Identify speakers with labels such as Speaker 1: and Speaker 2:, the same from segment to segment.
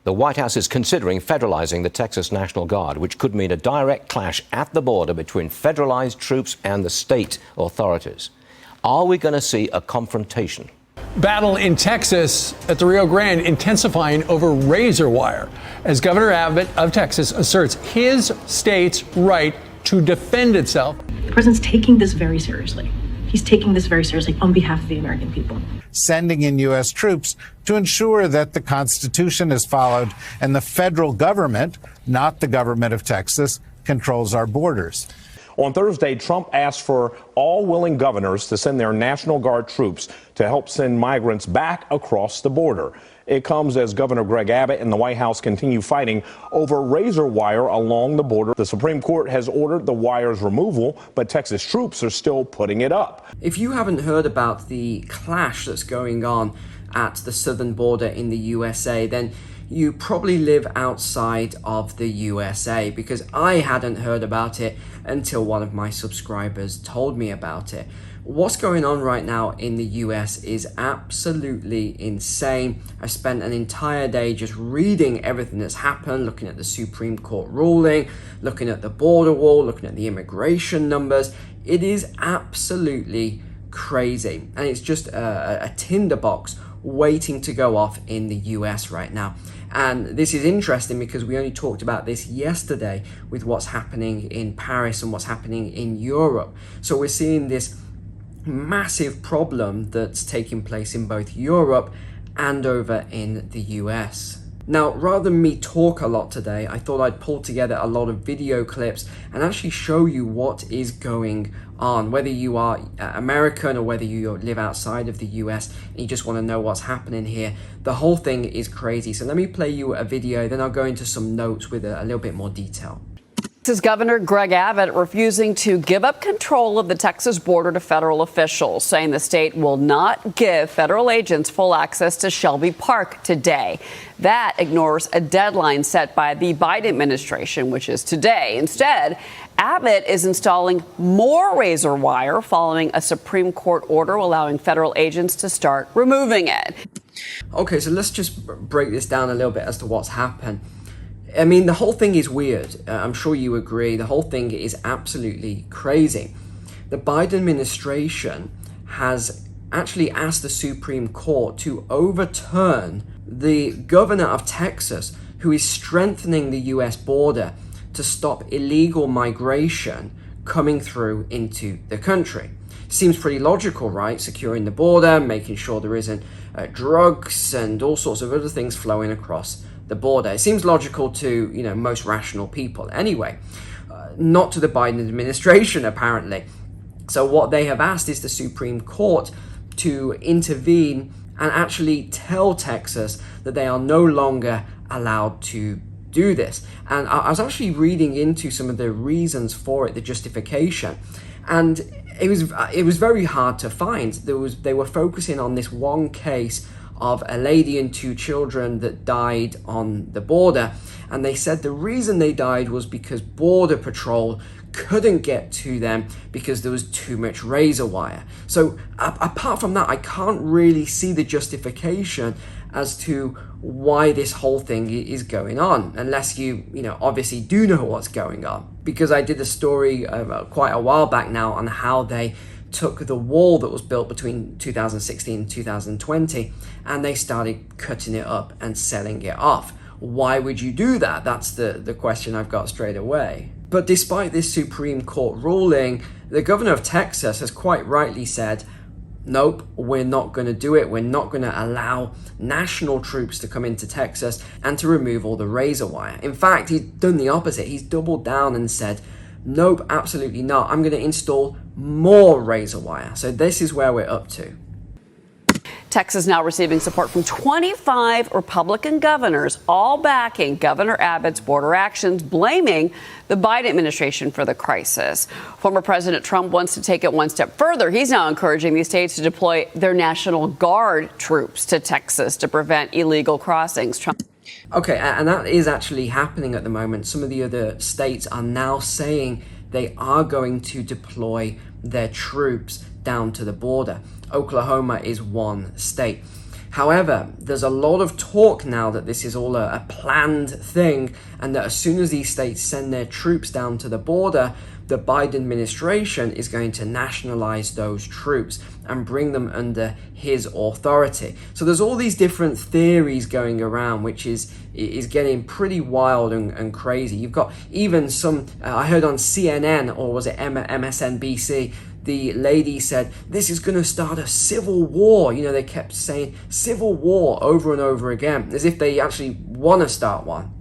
Speaker 1: The White House is considering federalizing the Texas National Guard, which could mean a direct clash at the border between federalized troops and the state authorities. Are we going to see a confrontation?
Speaker 2: Battle in Texas at the Rio Grande intensifying over razor wire as Governor Abbott of Texas asserts his state's right to defend itself.
Speaker 3: The president's taking this very seriously. He's taking this very seriously on behalf of the American people.
Speaker 4: Sending in U.S. troops to ensure that the Constitution is followed and the federal government, not the government of Texas, controls our borders.
Speaker 5: On Thursday, Trump asked for all willing governors to send their National Guard troops to help send migrants back across the border. It comes as Governor Greg Abbott and the White House continue fighting over razor wire along the border. The Supreme Court has ordered the wire's removal, but Texas troops are still putting it up.
Speaker 6: If you haven't heard about the clash that's going on at the southern border in the USA, then you probably live outside of the USA, because I hadn't heard about it until one of my subscribers told me about it. What's going on right now in the US is absolutely insane. I spent an entire day just reading everything that's happened, looking at the Supreme Court ruling, looking at the border wall, looking at the immigration numbers. It is absolutely crazy. And it's just a tinderbox waiting to go off in the US right now. And this is interesting because we only talked about this yesterday with what's happening in Paris and what's happening in Europe. So we're seeing this massive problem that's taking place in both Europe and over in the US. Now, rather than me talk a lot today, I thought I'd pull together a lot of video clips and actually show you what is going on, whether you are American or whether you live outside of the US and you just want to know what's happening here. The whole thing is crazy. So let me play you a video, then I'll go into some notes with a little bit more detail.
Speaker 7: Texas Governor Greg Abbott refusing to give up control of the Texas border to federal officials, saying the state will not give federal agents full access to Shelby Park today. That ignores a deadline set by the Biden administration, which is today. Instead, Abbott is installing more razor wire following a Supreme Court order allowing federal agents to start removing it.
Speaker 6: Okay, so let's just break this down a little bit as to what's happened. I mean, the whole thing is weird. I'm sure you agree. The whole thing is absolutely crazy. The Biden administration has actually asked the Supreme Court to overturn the governor of Texas, who is strengthening the U.S. border to stop illegal migration coming through into the country. Seems pretty logical, right? Securing the border, making sure there isn't drugs and all sorts of other things flowing across the border. It seems logical to, most rational people. Anyway, not to the Biden administration, apparently. So what they have asked is the Supreme Court to intervene and actually tell Texas that they are no longer allowed to do this. And I was actually reading into some of the reasons for it, the justification, and it was very hard to find. They were focusing on this one case of a lady and two children that died on the border, and they said the reason they died was because Border Patrol couldn't get to them because there was too much razor wire. So apart from that, I can't really see the justification as to why this whole thing is going on, unless you obviously do know what's going on. Because I did a story quite a while back now on how they took the wall that was built between 2016 and 2020 and they started cutting it up and selling it off. Why would you do that? That's the question I've got straight away. But despite this Supreme Court ruling, the governor of Texas has quite rightly said, nope, we're not going to do it. We're not going to allow national troops to come into Texas and to remove all the razor wire. In fact, he's done the opposite. He's doubled down and said, nope, absolutely not. I'm going to install more razor wire. So this is where we're up to.
Speaker 7: Texas now receiving support from 25 Republican governors, all backing Governor Abbott's border actions, blaming the Biden administration for the crisis. Former President Trump wants to take it one step further. He's now encouraging these states to deploy their National Guard troops to Texas to prevent illegal crossings.
Speaker 6: Okay, and that is actually happening at the moment. Some of the other states are now saying they are going to deploy their troops down to the border. Oklahoma is one state. However, there's a lot of talk now that this is all a planned thing, and that as soon as these states send their troops down to the border, the Biden administration is going to nationalize those troops and bring them under his authority. So there's all these different theories going around, which is getting pretty wild and crazy. You've got even some, I heard on CNN, or was it MSNBC, the lady said, this is going to start a civil war. You know, they kept saying civil war over and over again, as if they actually want to start one.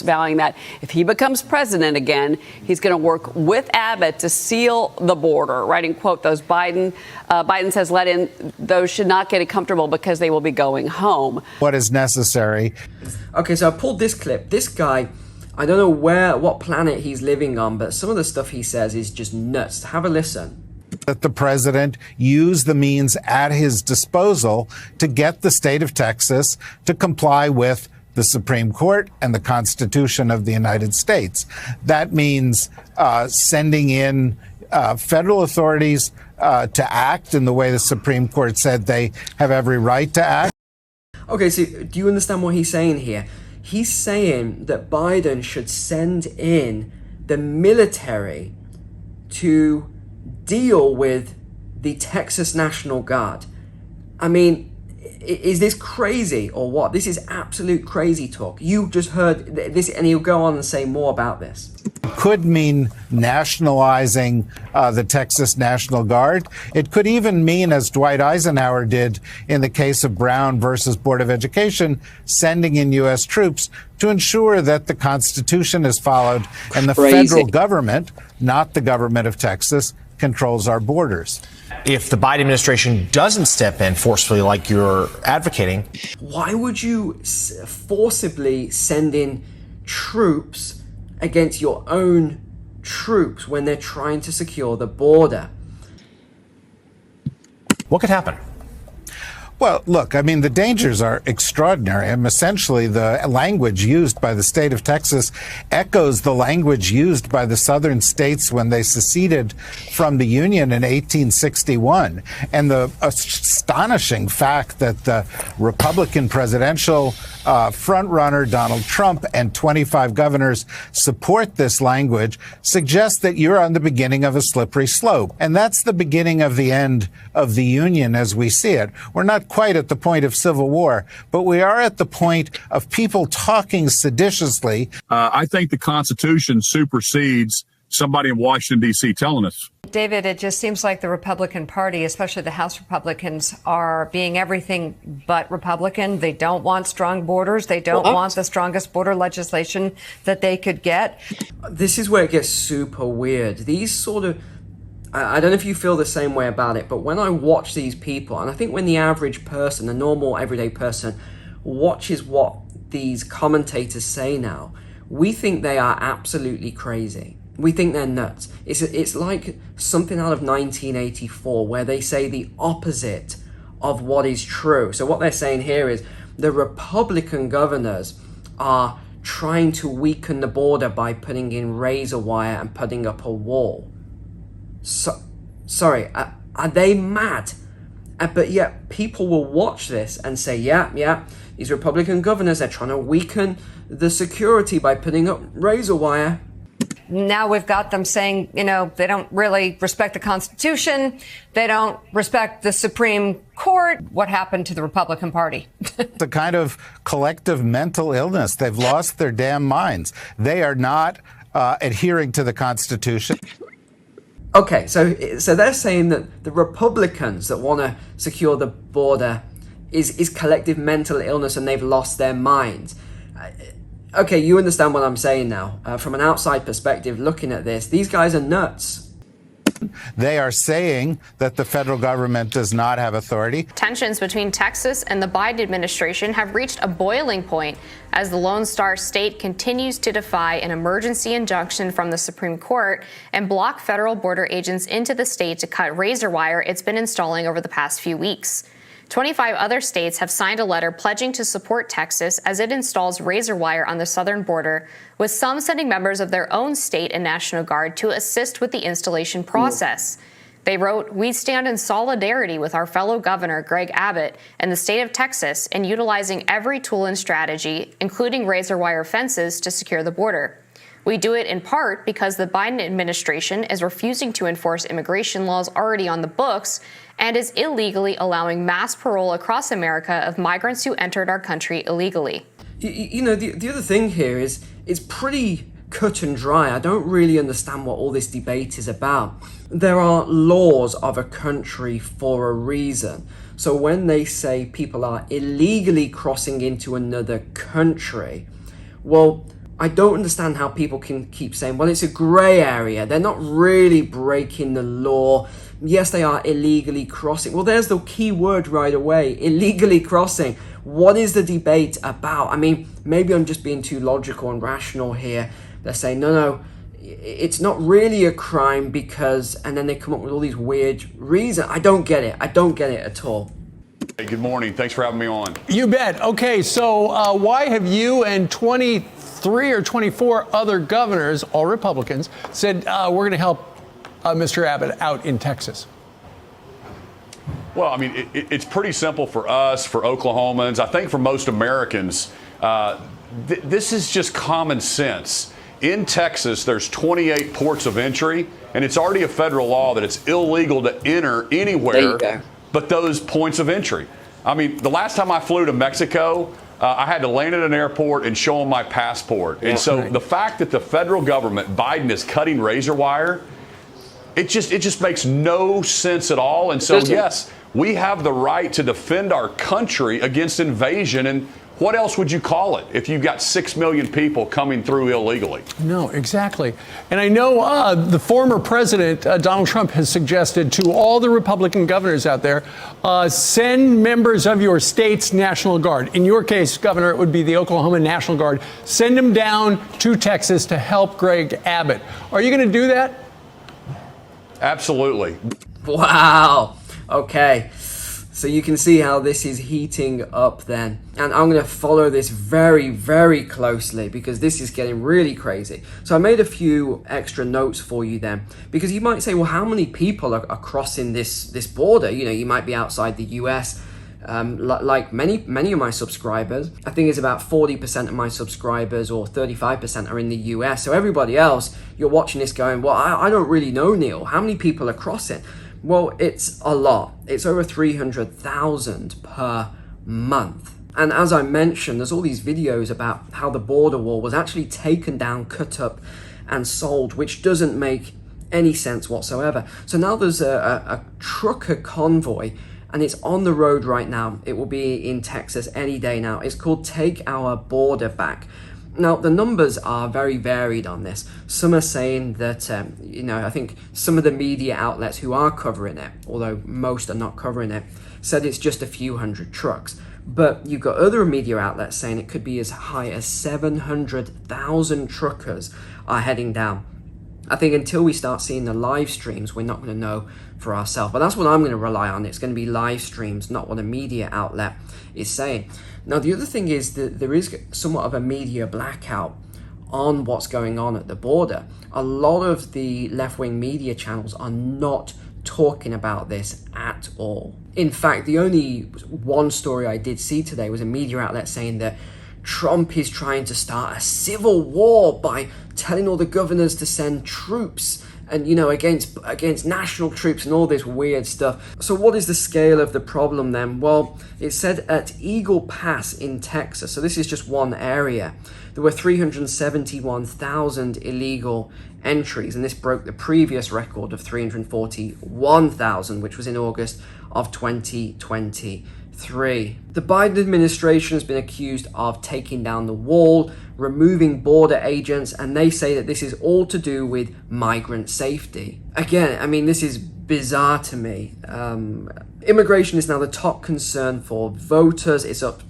Speaker 7: Vowing that if he becomes president again, he's going to work with Abbott to seal the border, writing, quote, those Biden says let in those should not get comfortable because they will be going home.
Speaker 4: What is necessary?
Speaker 6: Okay, so I pulled this clip. This guy, I don't know what planet he's living on, but some of the stuff he says is just nuts. Have a listen.
Speaker 4: That the president use the means at his disposal to get the state of Texas to comply with the Supreme Court and the Constitution of the United States. That means sending in federal authorities to act in the way the Supreme Court said they have every right to act.
Speaker 6: Okay, so do you understand what he's saying here? He's saying that Biden should send in the military to deal with the Texas National Guard. I mean, is this crazy or what? This is absolute crazy talk. You just heard this, and he'll go on and say more about this.
Speaker 4: Could mean nationalizing the Texas National Guard. It could even mean, as Dwight Eisenhower did in the case of Brown versus Board of Education, sending in U.S. troops to ensure that the Constitution is followed and the federal government, not the government of Texas, controls our borders.
Speaker 8: If the Biden administration doesn't step in forcefully like you're advocating,
Speaker 6: why would you forcibly send in troops against your own troops when they're trying to secure the border?
Speaker 8: what could happen?
Speaker 4: Well, look, I mean, the dangers are extraordinary. And essentially, the language used by the state of Texas echoes the language used by the southern states when they seceded from the Union in 1861. And the astonishing fact that the Republican presidential frontrunner Donald Trump and 25 governors support this language suggests that you're on the beginning of a slippery slope. And that's the beginning of the end of the Union as we see it. We're not quite at the point of civil war, but we are at the point of people talking seditiously.
Speaker 9: I think the Constitution supersedes somebody in Washington, D.C. telling us.
Speaker 10: David, it just seems like the Republican Party, especially the House Republicans, are being everything but Republican. They don't want strong borders. They don't want the strongest border legislation that they could get.
Speaker 6: This is where it gets super weird. These sort of, I don't know if you feel the same way about it, but when I watch these people, and I think when the average person, the normal everyday person, watches what these commentators say now, we think they are absolutely crazy. We think they're nuts. It's like something out of 1984 where they say the opposite of what is true. So what they're saying here is the Republican governors are trying to weaken the border by putting in razor wire and putting up a wall. Sorry, are they mad? But yet people will watch this and say, yeah, these Republican governors are trying to weaken the security by putting up razor wire.
Speaker 10: Now we've got them saying, they don't really respect the Constitution. They don't respect the Supreme Court. What happened to the Republican Party?
Speaker 4: The kind of collective mental illness. They've lost their damn minds. They are not adhering to the Constitution.
Speaker 6: Okay, so they're saying that the Republicans that want to secure the border is collective mental illness and they've lost their minds. Okay, you understand what I'm saying now. From an outside perspective, looking at this, these guys are nuts.
Speaker 4: They are saying that the federal government does not have authority.
Speaker 11: Tensions between Texas and the Biden administration have reached a boiling point as the Lone Star State continues to defy an emergency injunction from the Supreme Court and block federal border agents into the state to cut razor wire it's been installing over the past few weeks. 25 other states have signed a letter pledging to support Texas as it installs razor wire on the southern border, with some sending members of their own state and National Guard to assist with the installation process. They wrote, "We stand in solidarity with our fellow governor, Greg Abbott, and the state of Texas in utilizing every tool and strategy, including razor wire fences, to secure the border. We do it in part because the Biden administration is refusing to enforce immigration laws already on the books and is illegally allowing mass parole across America of migrants who entered our country illegally."
Speaker 6: You know, the other thing here is it's pretty cut and dry. I don't really understand what all this debate is about. There are laws of a country for a reason. So when they say people are illegally crossing into another country, well, I don't understand how people can keep saying, well, it's a grey area. They're not really breaking the law. Yes, they are illegally crossing. Well, there's the key word right away, illegally crossing. What is the debate about? I mean, maybe I'm just being too logical and rational here. They're saying, no, it's not really a crime because, and then they come up with all these weird reasons. I don't get it. I don't get it at all.
Speaker 9: Hey, good morning. Thanks for having me on.
Speaker 2: You bet. Okay, so why have you and 23 or 24 other governors, all Republicans, said we're going to help Mr. Abbott out in Texas?
Speaker 9: Well, I mean, it's pretty simple for us, for Oklahomans. I think for most Americans, this is just common sense. In Texas, there's 28 ports of entry, and it's already a federal law that it's illegal to enter anywhere but those points of entry. I mean, the last time I flew to Mexico, I had to land at an airport and show them my passport. And so the fact that the federal government, Biden, is cutting razor wire, it just makes no sense at all. And so, yes, we have the right to defend our country against invasion. And what else would you call it if you've got 6 million people coming through illegally?
Speaker 2: No, exactly. And I know the former president, Donald Trump, has suggested to all the Republican governors out there, send members of your state's National Guard. In your case, Governor, it would be the Oklahoma National Guard. Send them down to Texas to help Greg Abbott. Are you going to do that?
Speaker 9: Absolutely.
Speaker 6: Wow. Okay. So you can see how this is heating up then. And I'm going to follow this very, very closely because this is getting really crazy. So I made a few extra notes for you then, because you might say, well, how many people are crossing this border? You know, you might be outside the US. Like many of my subscribers, I think it's about 40% of my subscribers or 35% are in the US. So everybody else, you're watching this going, well, I don't really know, Neil. How many people are crossing? Well, it's a lot. It's over 300,000 per month. And as I mentioned, there's all these videos about how the border wall was actually taken down, cut up, and sold, which doesn't make any sense whatsoever. So now there's a trucker convoy, and it's on the road right now. It will be in Texas any day now. It's called Take Our Border Back. Now, the numbers are very varied on this. Some are saying that, I think some of the media outlets who are covering it, although most are not covering it, said it's just a few hundred trucks. But you've got other media outlets saying it could be as high as 700,000 truckers are heading down. I think until we start seeing the live streams, we're not going to know for ourselves. But that's what I'm going to rely on. It's going to be live streams, not what a media outlet is saying. Now, the other thing is that there is somewhat of a media blackout on what's going on at the border. A lot of the left-wing media channels are not talking about this at all. In fact, the only one story I did see today was a media outlet saying that Trump is trying to start a civil war by telling all the governors to send troops and, against national troops and all this weird stuff. So what is the scale of the problem then? Well, it said at Eagle Pass in Texas, so this is just one area, there were 371,000 illegal entries, and this broke the previous record of 341,000, which was in August of 2023. The Biden administration has been accused of taking down the wall, removing border agents, and they say that this is all to do with migrant safety. Again, I mean, this is bizarre to me. Immigration is now the top concern for voters. It's up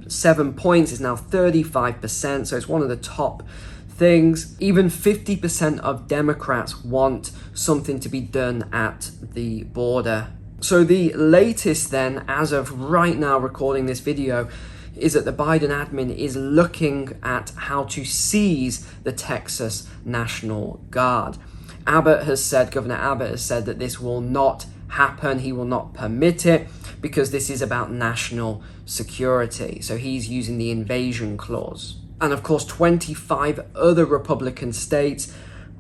Speaker 6: 7 points. It's now 35%, so it's one of the top things. Even 50% of Democrats want something to be done at the border. So the latest then, as of right now recording this video, is that the Biden admin is looking at how to seize the Texas National Guard. Governor Abbott has said that this will not happen. He will not permit it because this is about national security. So he's using the invasion clause. And of course, 25 other Republican states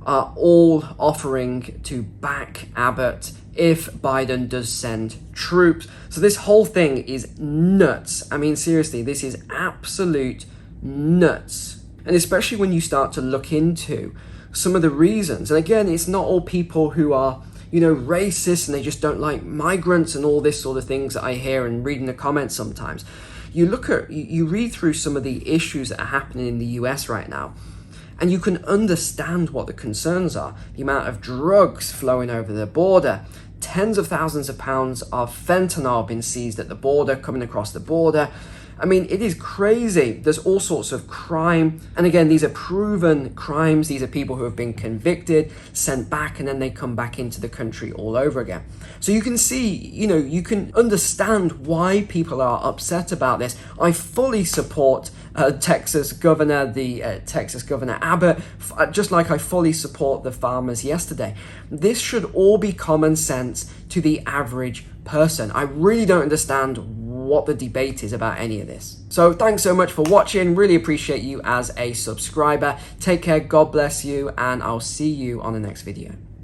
Speaker 6: are all offering to back Abbott if Biden does send troops. So this whole thing is nuts. I mean, seriously, this is absolute nuts. And especially when you start to look into some of the reasons. And again, it's not all people who are, racist and they just don't like migrants and all this sort of things that I hear and read in the comments sometimes. You read through some of the issues that are happening in the US right now, and you can understand what the concerns are. The amount of drugs flowing over the border, tens of thousands of pounds of fentanyl being seized at the border, coming across the border. I mean, it is crazy. There's all sorts of crime. And again, these are proven crimes. These are people who have been convicted, sent back, and then they come back into the country all over again. So you can see, you can understand why people are upset about this. I fully support Texas Governor Abbott, just like I fully support the farmers yesterday. This should all be common sense to the average person. I really don't understand what the debate is about any of this. So thanks so much for watching. Really appreciate you as a subscriber. Take care, God bless you, and I'll see you on the next video.